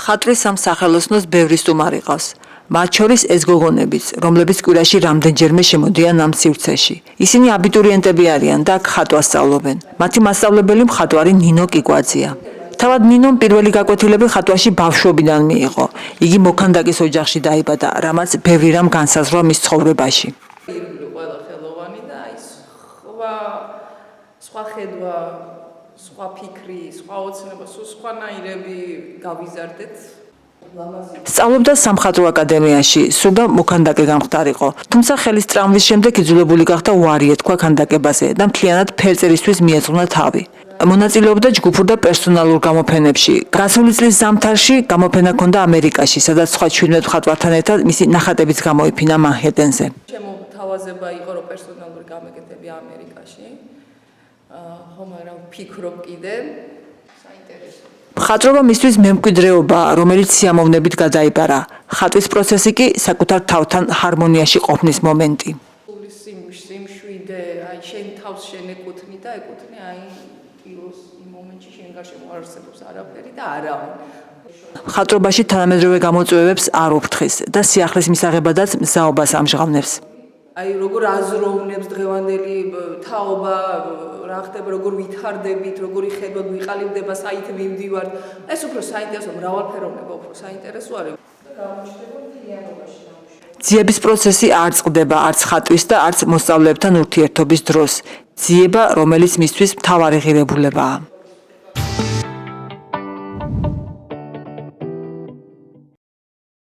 ხატვის ამ სახელოსნოს ბევრი სტუმარი ყავს. მათ შორის ეს გოგონებიც, რომლებიც კვირაში რამდენჯერმე შემოდიან ამ სივრცეში. ისინი აბიტურიენტები არიან და აქ ხატვას სწავლობენ. მათი მასწავლებელი მხატვარი ნინო კიკვაძია. თავად ნინომ პირველი გაკვეთილები ხატვაში ბავშვობიდან მიიღო. იგი მოქანდაკის ოჯახში დაიბადა, რამაც ბევრი რამ განსაზღვრა მის ცხოვრებაში. ყველა ხელოვანი და აი სხვა ხედვა, სხვა ფიქრი, სხვა ოცნება, სხვანაირები გავიზარდეთ. სწავლობდა სამხატვრო აკადემიაში, სურდა მოქანდაკე გამხდარიყო. თუმცა ხელის ტრამვის შემდეგ იძულებული გახდა უარი ეთქვა ქანდაკებაზე და მთლიანად ფერწერისთვის მიეძღვნა თავი. მონაწილეობდა ჯგუფურ და პერსონალურ გამოფენებში. გასული წლის ზამთარში გამოფენა ჰქონდა ამერიკაში, სადაც სხვა 17 მხატვართან ერთად მისი ნახატებიც გამოიფინა მანჰეტენზე. ჩემო თავაზება იყო, რომ პერსონალური გამოკეთები ამერიკაში. მაგრამ ვფიქრობ კიდე საინტერესო. მხატვრობა მისთვის მემკვიდრეობაა, რომელიც სიამოვნებით გადაიბარა. ხატვის პროცესი კი საკუთარ თავთან ჰარმონიაში ყოფნის მომენტი. სიმშვიდე, აი შენ თავს შენეკუთვნი და ეკუთვნი აი პირველ მომენტში შენ გარშემო არ არსებობს არაფერი და არავინ. მხატვრობაში თანამედროვე გამოწვევებს არ უფრთხის და სიახლის მისაღებადაც მზაობას ამჟღავნებს. აი როგორ აზროვნებს დღევანდელი თაობა, რა ხდება, როგორ ვითარდებით, როგორი ხედვა გვიყალიბდება, საით მივდივართ. ეს უფრო საინტერესო, მრავალფეროვნება უფრო საინტერესო არის. გამოჩნდება მთლიანობაში. ძიების პროცესი არ წყდება არც ხატვის და არც მოსწავლეებთან ურთიერთობის დროს. ძიება, რომელიც მისთვის მთავარი ღირებულებაა.